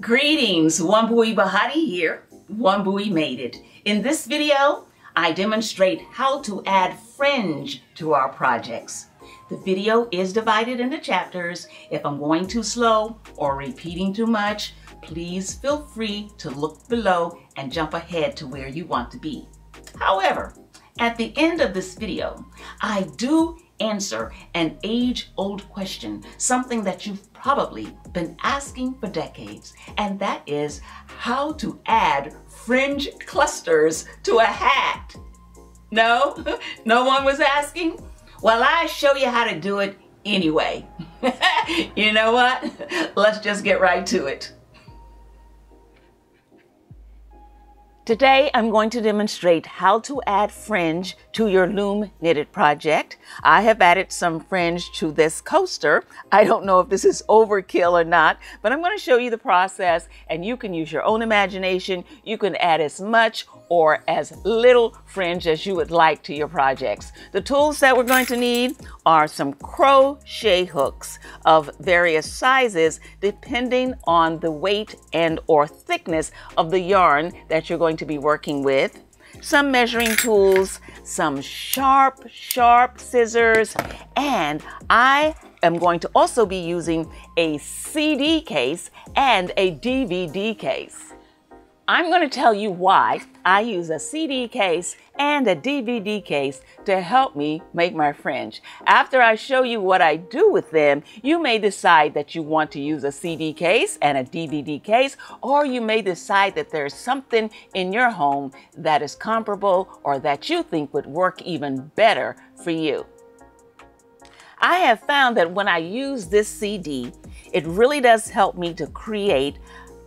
Greetings, Wambui Bahati here. Wambui made it. In this video, I demonstrate how to add fringe to our projects. The video is divided into chapters. If I'm going too slow or repeating too much, please feel free to look below and jump ahead to where you want to be. However, at the end of this video, I do answer an age-old question, something that you've probably been asking for decades, and that is how to add fringe clusters to a hat. No? No one was asking? Well, I show you how to do it anyway. You know what? Let's just get right to it. Today, I'm going to demonstrate how to add fringe to your Loom knitted project. I have added some fringe to this coaster. I don't know if this is overkill or not, but I'm going to show you the process and you can use your own imagination. You can add as much or as little fringe as you would like to your projects. The tools that we're going to need are some crochet hooks of various sizes depending on the weight and or thickness of the yarn that you're going to be working with, some measuring tools, some sharp scissors, and I am going to also be using a CD case and a DVD case. I'm going to tell you why I use a CD case and a DVD case to help me make my fringe. After I show you what I do with them, you may decide that you want to use a CD case and a DVD case, or you may decide that there's something in your home that is comparable or that you think would work even better for you. I have found that when I use this CD, it really does help me to create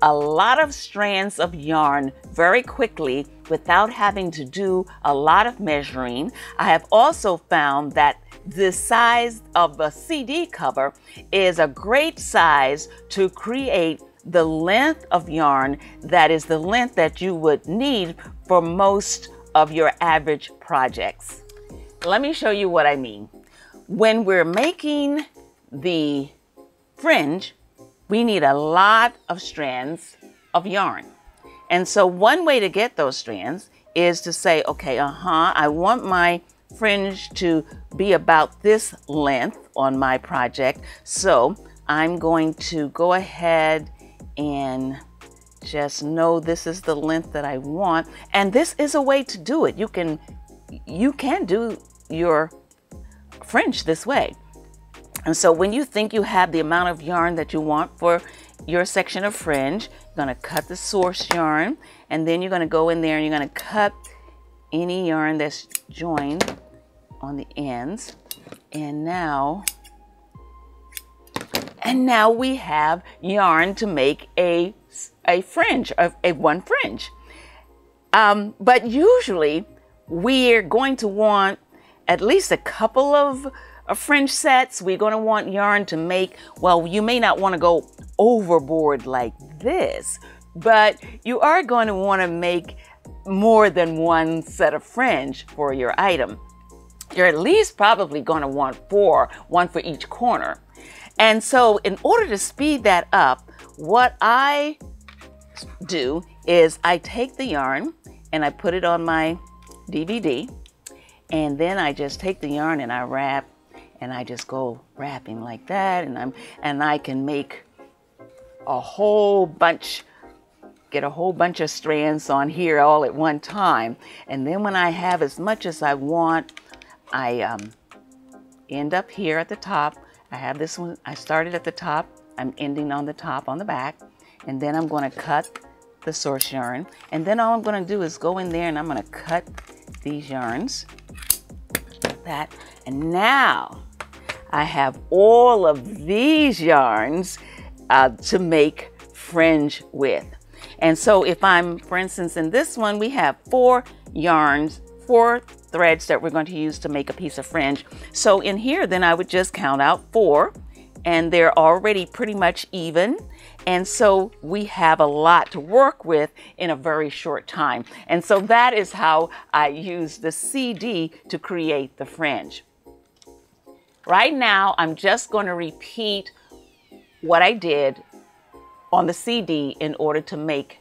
a lot of strands of yarn very quickly without having to do a lot of measuring. I have also found that the size of a CD cover is a great size to create the length of yarn that is the length that you would need for most of your average projects. Let me show you what I mean. When we're making the fringe, we need a lot of strands of yarn. And so one way to get those strands is to say, okay, I want my fringe to be about this length on my project. So I'm going to go ahead and just know this is the length that I want. And this is a way to do it. You can do your fringe this way. And so when you think you have the amount of yarn that you want for your section of fringe, you're going to cut the source yarn, and then you're going to go in there and you're going to cut any yarn that's joined on the ends. And now we have yarn to make a fringe, one fringe. But usually we're going to want at least a couple of fringe sets. We're going to want yarn to make, well, you may not want to go overboard like this, but you are going to want to make more than one set of fringe for your item. You're at least probably going to want 4, one for each corner. And so in order to speed that up, what I do is I take the yarn and I put it on my DVD, and then I just take the yarn and I wrap, and I just go wrapping like that, and I can make a whole bunch, get a whole bunch of strands on here all at one time. And then when I have as much as I want, I end up here at the top. I have this one, I started at the top, I'm ending on the top on the back, and then I'm going to cut the source yarn. And then all I'm going to do is go in there and I'm going to cut these yarns like that. And now I have all of these yarns to make fringe with. And so if I'm, for instance, in this one, we have 4 yarns, 4 threads that we're going to use to make a piece of fringe. So in here, then I would just count out 4, and they're already pretty much even. And so we have a lot to work with in a very short time. And so that is how I use the CD to create the fringe. Right now, I'm just going to repeat what I did on the CD in order to make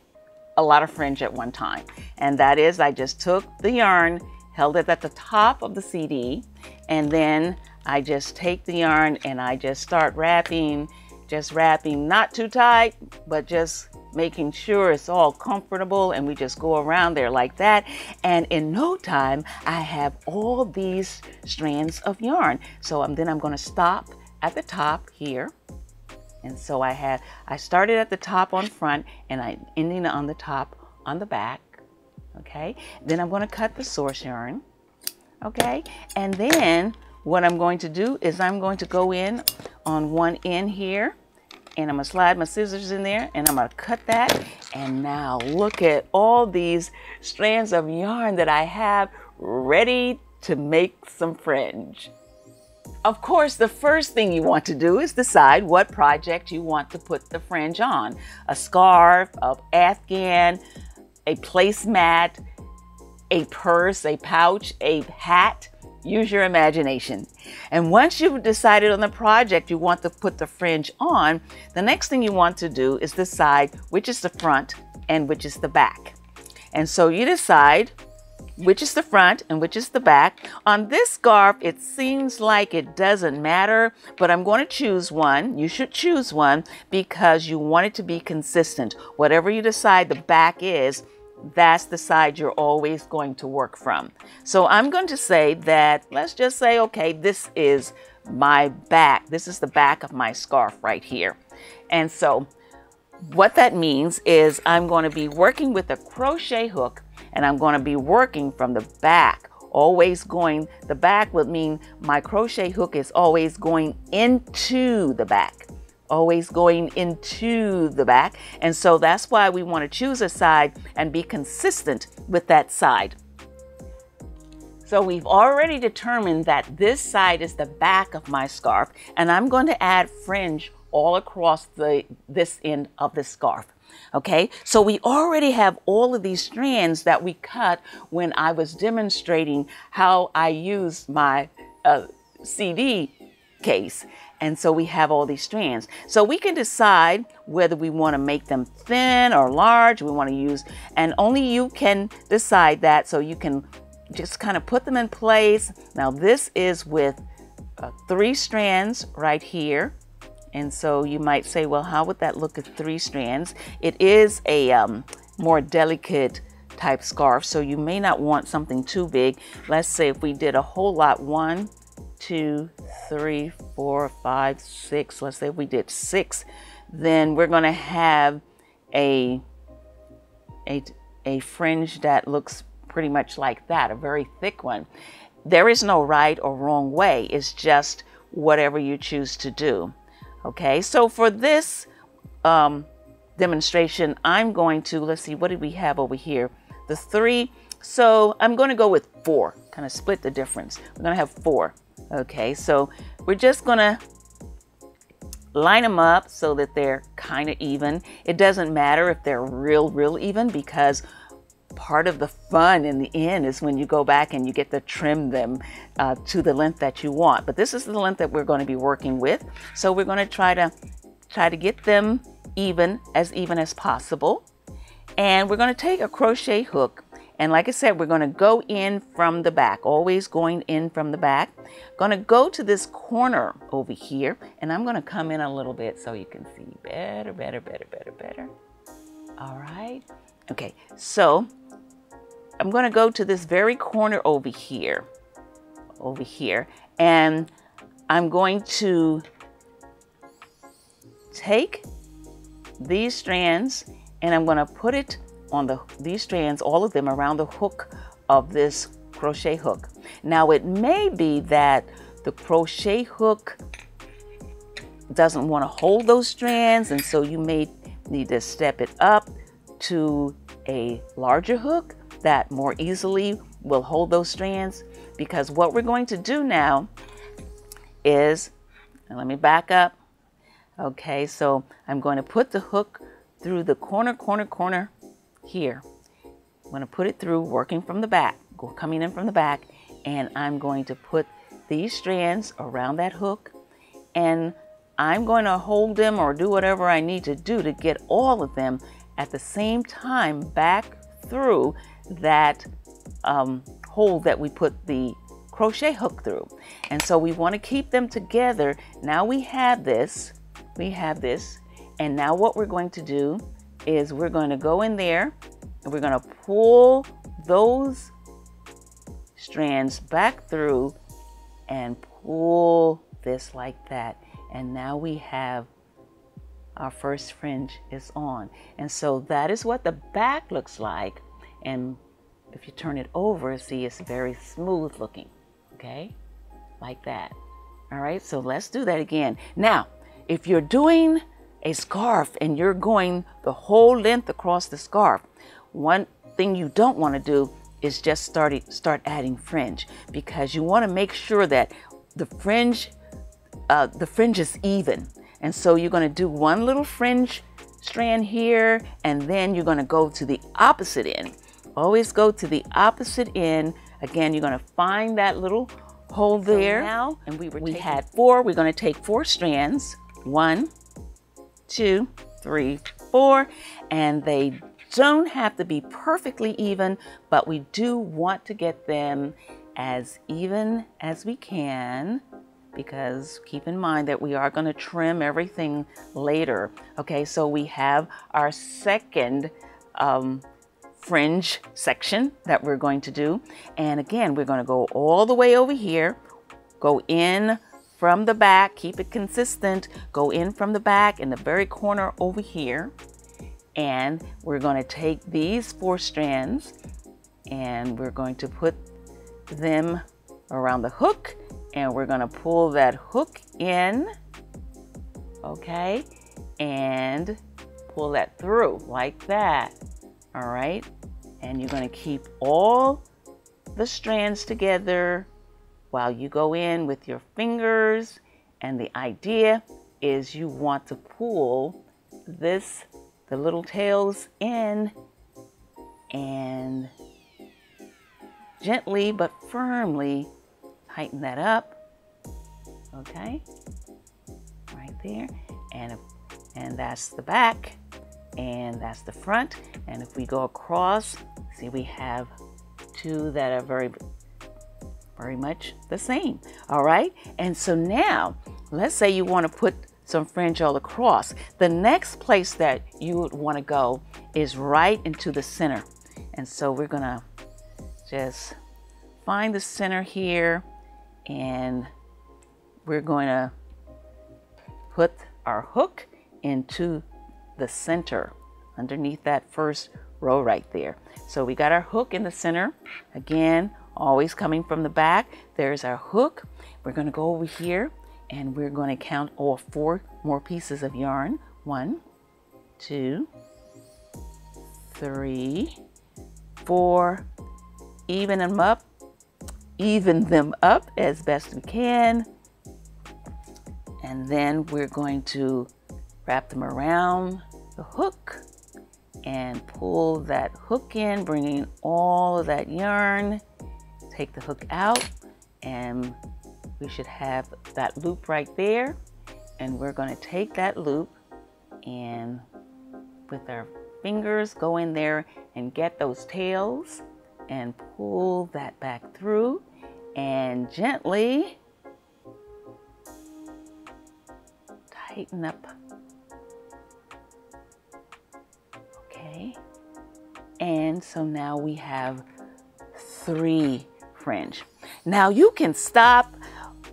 a lot of fringe at one time. And that is, I just took the yarn, held it at the top of the CD, and then I just take the yarn and I just start wrapping, not too tight, but just making sure it's all comfortable, and we just go around there like that. And in no time, I have all these strands of yarn. So then I'm going to stop at the top here. And so I started at the top on front, and I'm ending on the top on the back. Okay. Then I'm going to cut the source yarn. Okay. And then what I'm going to do is I'm going to go in on one end here, and I'm going to slide my scissors in there, and I'm going to cut that. And now look at all these strands of yarn that I have ready to make some fringe. Of course, the first thing you want to do is decide what project you want to put the fringe on. A scarf, an afghan, a placemat, a purse, a pouch, a hat. Use your imagination. And once you've decided on the project you want to put the fringe on, the next thing you want to do is decide which is the front and which is the back. And so you decide which is the front and which is the back. On this scarf, it seems like it doesn't matter, but I'm going to choose one. You should choose one because you want it to be consistent. Whatever you decide the back is, that's the side you're always going to work from. So I'm going to say that, let's just say, okay, this is my back. This is the back of my scarf right here. And so what that means is I'm going to be working with a crochet hook, and I'm going to be working from the back, always going, the back would mean my crochet hook is always going into the back, always going into the back. And so that's why we want to choose a side and be consistent with that side. So we've already determined that this side is the back of my scarf, and I'm going to add fringe all across this end of the scarf. Okay, so we already have all of these strands that we cut when I was demonstrating how I used my CD case. And so we have all these strands. So we can decide whether we want to make them thin or large, we want to use, and only you can decide that, so you can just kind of put them in place. Now this is with 3 strands right here. And so you might say, well, how would that look at 3 strands? It is a more delicate type scarf, so you may not want something too big. Let's say if we did a whole lot, 1, 2, 3, 4, 5, 6. Let's say if we did 6, then we're going to have a fringe that looks pretty much like that, a very thick one. There is no right or wrong way. It's just whatever you choose to do. Okay, so for this demonstration, I'm going to, let's see, what did we have over here? The 3. So I'm going to go with 4, kind of split the difference. We're going to have 4. Okay, so we're just going to line them up so that they're kind of even. It doesn't matter if they're real even, because part of the fun in the end is when you go back and you get to trim them to the length that you want. But this is the length that we're going to be working with. So we're going to try to get them even as possible. And we're going to take a crochet hook. And like I said, we're going to go in from the back, always going in from the back. Going to go to this corner over here, and I'm going to come in a little bit so you can see better. All right. Okay, so I'm going to go to this very corner over here, and I'm going to take these strands and I'm going to put it on these strands, all of them, around the hook of this crochet hook. Now it may be that the crochet hook doesn't want to hold those strands, and so you may need to step it up to a larger hook that more easily will hold those strands. Because what we're going to do now is, and let me back up. Okay, so I'm going to put the hook through the corner here. I'm going to put it through, working from the back, coming in from the back, and I'm going to put these strands around that hook, and I'm going to hold them or do whatever I need to do to get all of them at the same time back through that hole that we put the crochet hook through. And so we want to keep them together. Now we have this, and now what we're going to do is we're going to go in there and we're going to pull those strands back through and pull this like that. And now we have our first fringe is on. And so that is what the back looks like. And if you turn it over, see, it's very smooth looking. Okay, like that. All right, so let's do that again. Now, if you're doing a scarf and you're going the whole length across the scarf, one thing you don't want to do is just start adding fringe, because you want to make sure that the fringe is even. And so you're going to do one little fringe strand here, and then you're going to go to the opposite end. Always go to the opposite end. Again, you're going to find that little hole there. So now, and we had 4. We're going to take 4 strands. 1, 2, 3, 4. And they don't have to be perfectly even, but we do want to get them as even as we can, because keep in mind that we are going to trim everything later. Okay, so we have our second fringe section that we're going to do. And again, we're going to go all the way over here, go in from the back, keep it consistent, go in from the back in the very corner over here. And we're going to take these 4 strands and we're going to put them around the hook, and we're going to pull that hook in, okay, and pull that through like that. All right, and you're going to keep all the strands together while you go in with your fingers. And the idea is you want to pull the little tails in, and gently but firmly tighten that up. Okay, right there, and that's the back. And that's the front. And if we go across, see, we have 2 that are very, very much the same. All right. And so now, let's say you want to put some fringe all across. The next place that you would want to go is right into the center. And so we're going to just find the center here, and we're going to put our hook into the center underneath that first row right there. So we got our hook in the center. Again, always coming from the back. There's our hook. We're going to go over here and we're going to count all 4 more pieces of yarn. 1, 2, 3, 4. Even them up as best we can. And then we're going to wrap them around the hook and pull that hook in, bringing all of that yarn. Take the hook out, and we should have that loop right there. And we're going to take that loop and with our fingers go in there and get those tails and pull that back through, and gently tighten up. Okay, and so now we have 3 fringe. Now you can stop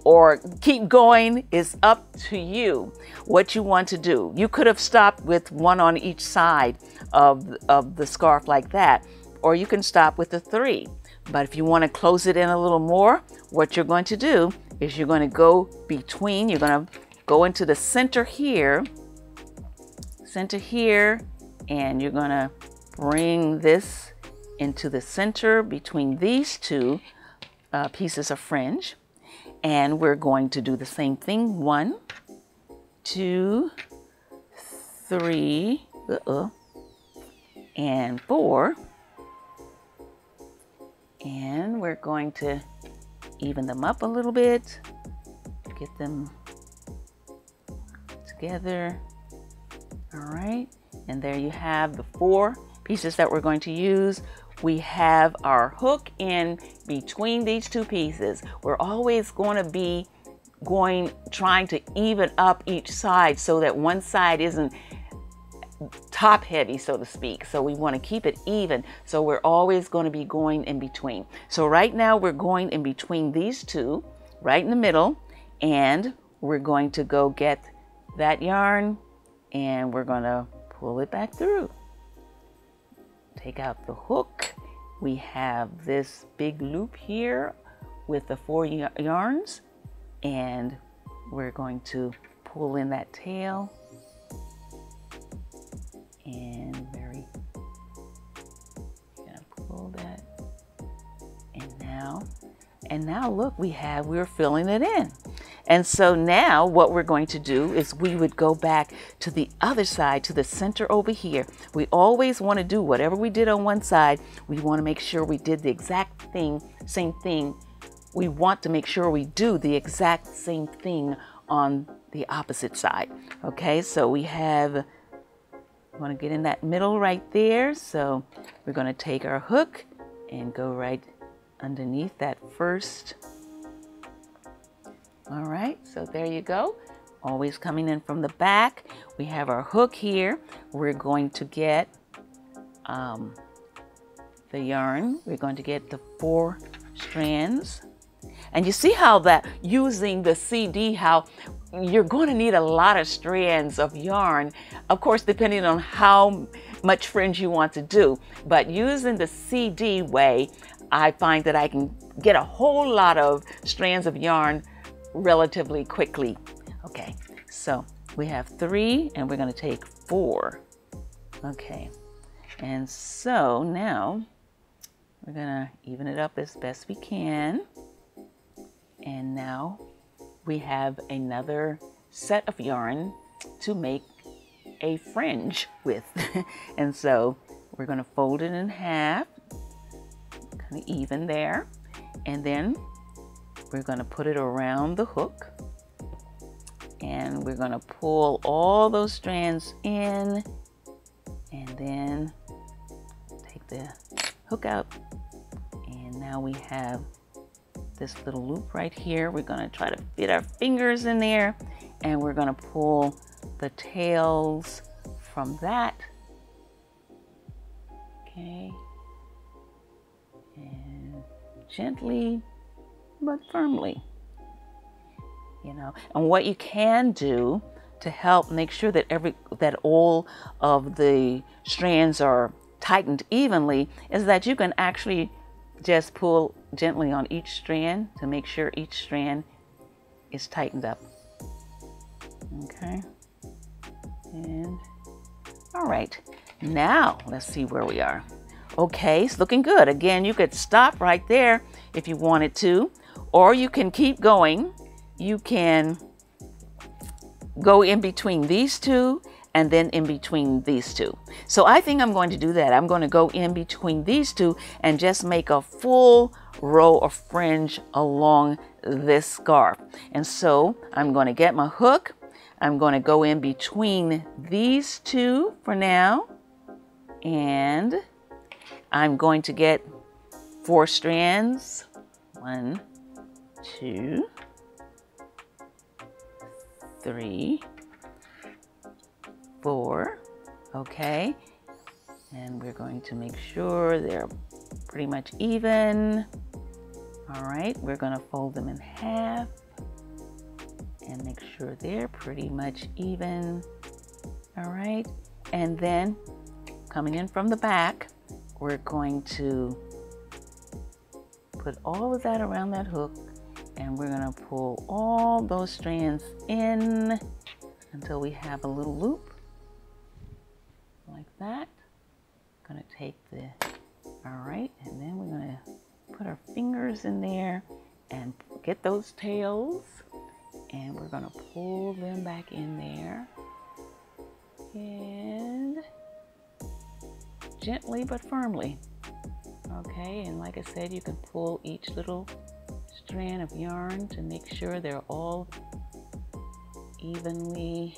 or keep going. It's up to you what you want to do. You could have stopped with 1 on each side of the scarf like that, or you can stop with the 3. But if you want to close it in a little more, what you're going to do is you're going to go between, you're going to go into the center here, and you're going to bring this into the center between these 2 pieces of fringe. And we're going to do the same thing. 1, 2, 3, and 4. And we're going to even them up a little bit, get them together. All right, and there you have the 4 pieces that we're going to use. We have our hook in between these 2 pieces. We're always going to be trying to even up each side so that one side isn't top heavy, so to speak. So we want to keep it even. So we're always going to be going in between. So right now we're going in between these 2, right in the middle, and we're going to go get that yarn and we're going to pull it back through. Take out the hook. We have this big loop here with the 4 yarns, and we're going to pull in that tail. And gonna pull that. And now look, we're filling it in. And so now what we're going to do is we would go back to the other side, to the center over here. We always want to do whatever we did on one side. We want to make sure we did the exact same thing. We want to make sure we do the exact same thing on the opposite side. Okay, so we want to get in that middle right there. So we're going to take our hook and go right underneath that first. All right, so there you go. Always coming in from the back. We have our hook here. We're going to get the yarn. We're going to get the 4 strands. And you see how that using the CD, how you're going to need a lot of strands of yarn, of course, depending on how much fringe you want to do. But using the CD way, I find that I can get a whole lot of strands of yarn relatively quickly. Okay, so we have 3 and we're going to take 4. Okay, and so now we're going to even it up as best we can. And now we have another set of yarn to make a fringe with. And so we're going to fold it in half, kind of even there. And then we're going to put it around the hook. And we're going to pull all those strands in. And then take the hook out. And now we have this little loop right here. We're going to try to fit our fingers in there, and we're going to pull the tails from that. Okay, and gently but firmly, you know. And what you can do to help make sure that that all of the strands are tightened evenly is that you can actually just pull gently on each strand to make sure each strand is tightened up. Okay. And all right, now let's see where we are. Okay, it's looking good. Again, you could stop right there if you wanted to, or you can keep going. You can go in between these 2 and then in between these 2. So I think I'm going to do that. I'm going to go in between these 2 and just make a full row of fringe along this scarf. And so I'm going to get my hook. I'm going to go in between these 2 for now. And I'm going to get 4 strands. 1, 2, 3, 4. Okay, and we're going to make sure they're pretty much even. All right, we're going to fold them in half and make sure they're pretty much even. All right, and then coming in from the back, we're going to put all of that around that hook, and we're going to pull all those strands in until we have a little loop like that. Going to take all right, and then we're going to put our fingers in there and get those tails, and we're going to pull them back in there, and gently but firmly. Okay, and like I said, you can pull each little strand of yarn to make sure they're all evenly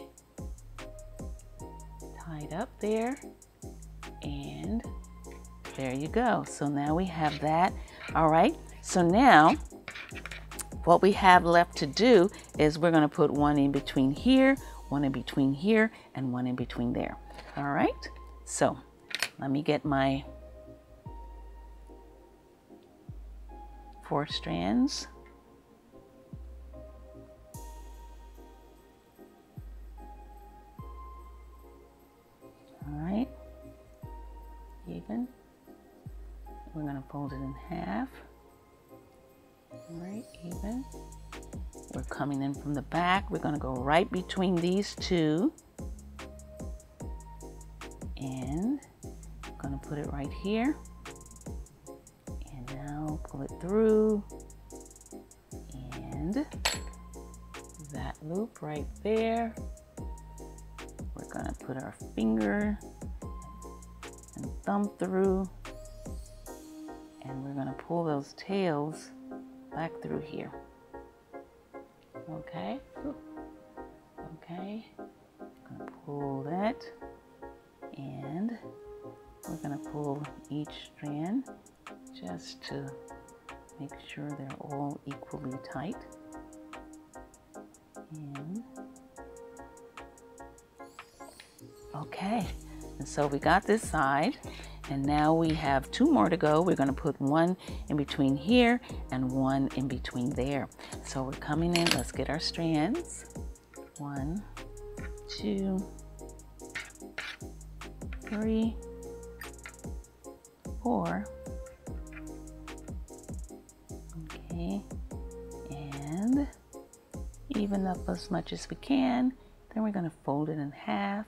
tied up there, and there you go. So now we have that. All right, so now what we have left to do is we're going to put one in between here, one in between here, and one in between there. All right, so let me get my 4 strands. All right, even. We're going to fold it in half. All right, even. We're coming in from the back. We're going to go right between these two. And I'm going to put it right here. And now pull it through. And that loop right there. We're going to put our finger and thumb through. And we're going to pull those tails back through here. Okay. Okay. I'm going to pull that. And we're going to pull each strand just to make sure they're all equally tight. And okay. And so we got this side. And now we have 2 more to go. We're going to put one in between here and one in between there. So we're coming in. Let's get our strands. 1, 2, 3, 4. Okay. And even up as much as we can. Then we're going to fold it in half.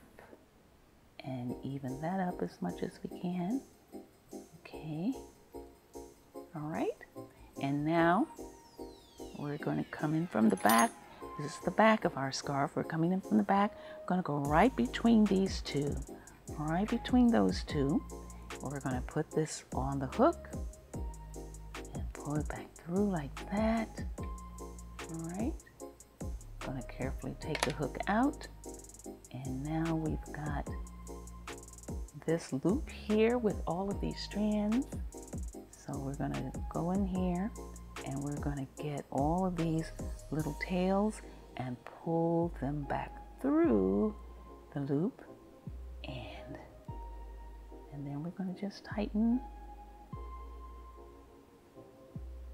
And even that up as much as we can. Okay. All right. And now we're going to come in from the back. This is the back of our scarf. We're coming in from the back. We're going to go right between these two. Right between those two. We're going to put this on the hook and pull it back through like that. All right. Going to carefully take the hook out. And now we've got this loop here with all of these strands. So we're going to go in here and we're going to get all of these little tails and pull them back through the loop, and then we're going to just tighten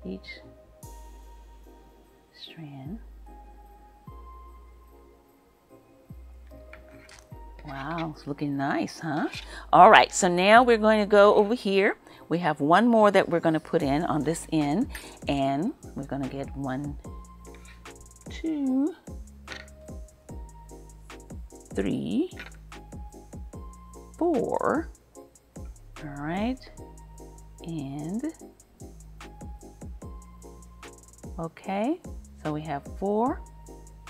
each strand. Wow, it's looking nice, huh? All right, so now we're going to go over here. We have one more that we're going to put in on this end, and we're going to get 1, 2, 3, 4. All right, and okay, so we have 4,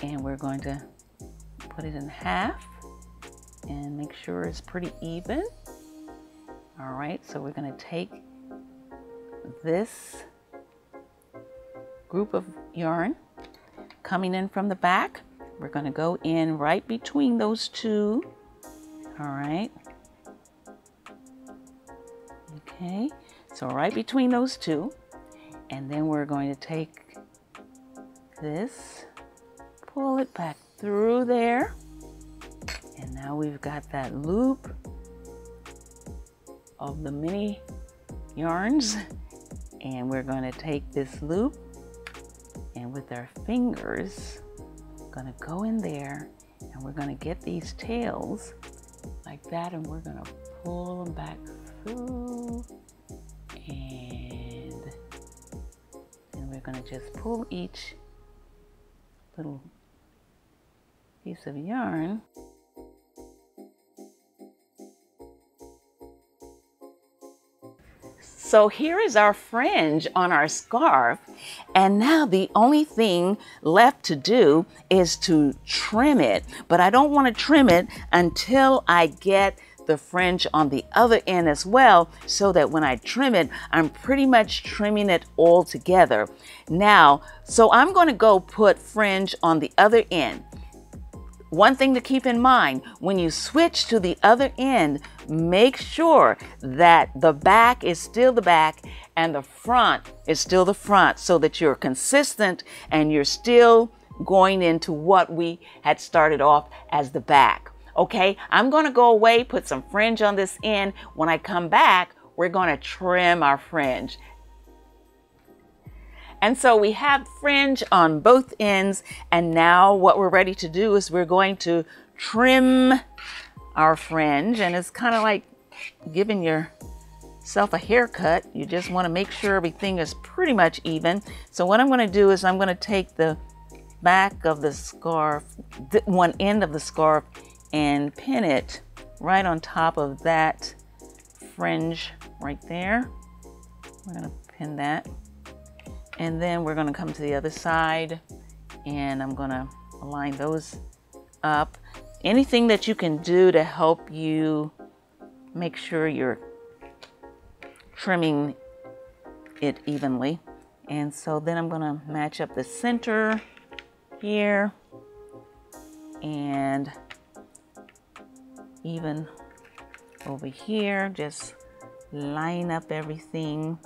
and we're going to put it in half and make sure it's pretty even. All right, so we're going to take this group of yarn coming in from the back. We're going to go in right between those two. All right. Okay, so right between those two. And then we're going to take this, pull it back through there. And now we've got that loop of the mini yarns. And we're going to take this loop and with our fingers, going to go in there and we're going to get these tails like that, and we're going to pull them back through, and then we're going to just pull each little piece of yarn. So here is our fringe on our scarf, and now the only thing left to do is to trim it, but I don't want to trim it until I get the fringe on the other end as well, so that when I trim it, I'm pretty much trimming it all together. Now, so I'm going to go put fringe on the other end. one thing to keep in mind, when you switch to the other end, make sure that the back is still the back and the front is still the front, so that you're consistent and you're still going into what we had started off as the back. Okay, I'm going to go away, put some fringe on this end. When I come back, we're going to trim our fringe. And so we have fringe on both ends, and now what we're ready to do is we're going to trim our fringe, and it's kind of like giving yourself a haircut. You just want to make sure everything is pretty much even. So what I'm going to do is I'm going to take the back of the scarf, one end of the scarf, and pin it right on top of that fringe right there. We're going to pin that. And then we're going to come to the other side, and I'm going to align those up. Anything that you can do to help you make sure you're trimming it evenly. And so then I'm going to match up the center here and even over here. Just line up everything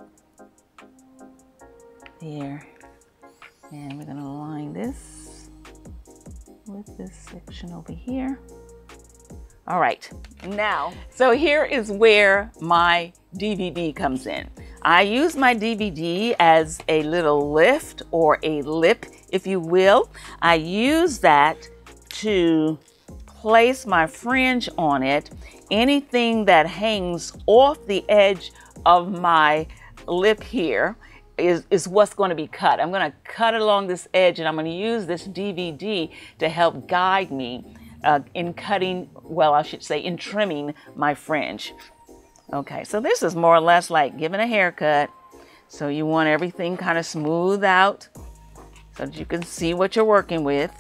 there, and we're going to align this with this section over here. All right, now, so here is where my DVD comes in. I use my DVD as a little lift or a lip, if you will. I use that to place my fringe on it. Anything that hangs off the edge of my lip here is what's going to be cut. I'm going to cut it along this edge, and I'm going to use this DVD to help guide me in cutting, well, I should say in trimming my fringe. Okay, so this is more or less like giving a haircut. So you want everything kind of smooth out so that you can see what you're working with.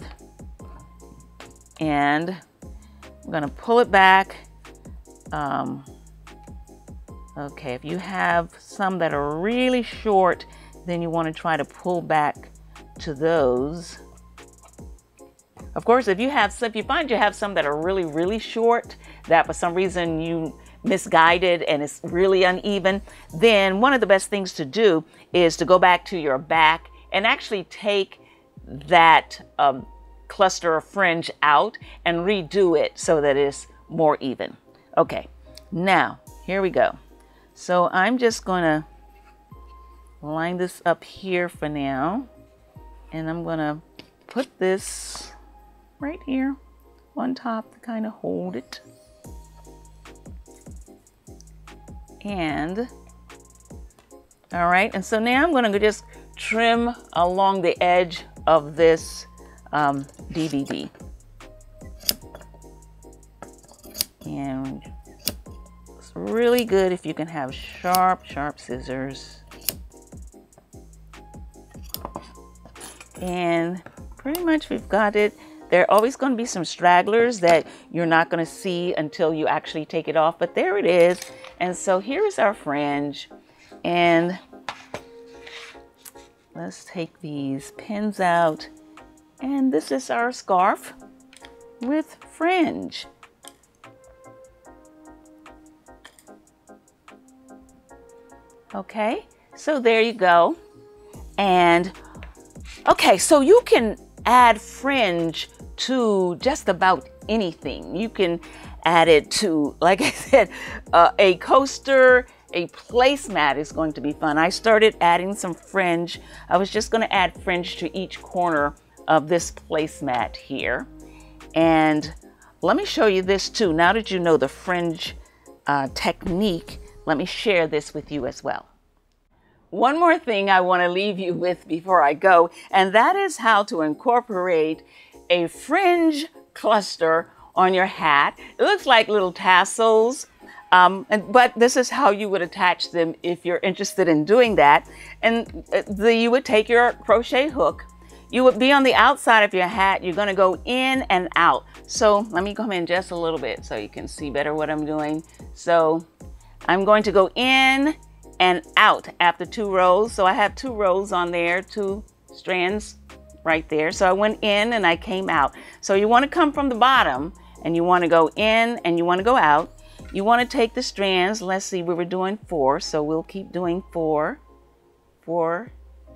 And I'm going to pull it back. Okay, if you have some that are really short, then you want to try to pull back to those. Of course, if you find you have some that are really, really short, that for some reason you misguided and it's really uneven, then one of the best things to do is to go back to your back and actually take that cluster of fringe out and redo it so that it's more even. Okay, now here we go. So I'm just going to line this up here for now, and I'm going to put this right here on top to kind of hold it. And all right, and so now I'm going to just trim along the edge of this DVD. And it's really good if you can have sharp scissors. And pretty much we've got it. There are always going to be some stragglers that you're not going to see until you actually take it off, but there it is. And so here's our fringe, and let's take these pins out, and this is our scarf with fringe. Okay, so there you go. And okay, so you can add fringe to just about anything. You can add it to, like I said, a coaster, a placemat is going to be fun. I started adding some fringe. I was just going to add fringe to each corner of this placemat here. And let me show you this too. Now that you know the fringe technique, let me share this with you as well. One more thing I want to leave you with before I go, and that is how to incorporate a fringe cluster on your hat. It looks like little tassels, but this is how you would attach them if you're interested in doing that. And you would take your crochet hook. You would be on the outside of your hat. You're going to go in and out. So let me come in just a little bit so you can see better what I'm doing. So I'm going to go in and out after 2 rows. So I have 2 rows on there, 2 strands right there. So I went in and I came out. So you want to come from the bottom and you want to go in and you want to go out. You want to take the strands. Let's see, we were doing 4, so we'll keep doing 4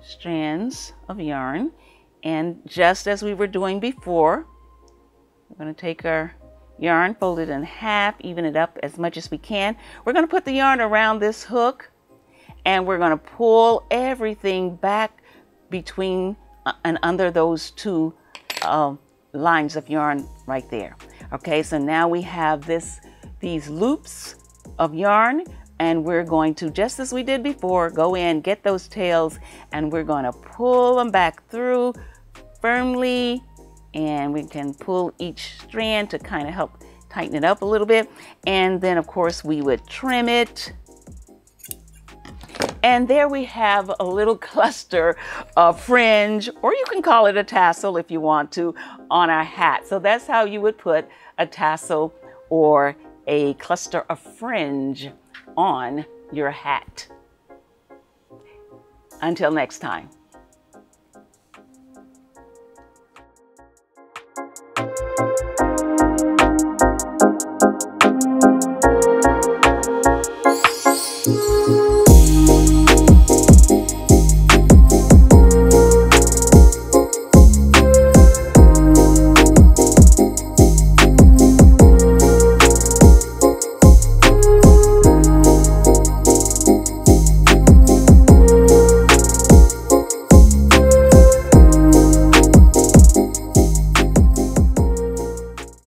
strands of yarn. And just as we were doing before, we're going to take our yarn, fold it in half, even it up as much as we can. We're going to put the yarn around this hook and we're going to pull everything back between and under those 2 lines of yarn right there. Okay, so now we have these loops of yarn, and we're going to, just as we did before, go in, get those tails, and we're going to pull them back through firmly, and we can pull each strand to kind of help tighten it up a little bit. And then of course we would trim it. And there we have a little cluster of fringe, or you can call it a tassel if you want to, on our hat. So that's how you would put a tassel or a cluster of fringe on your hat. Until next time.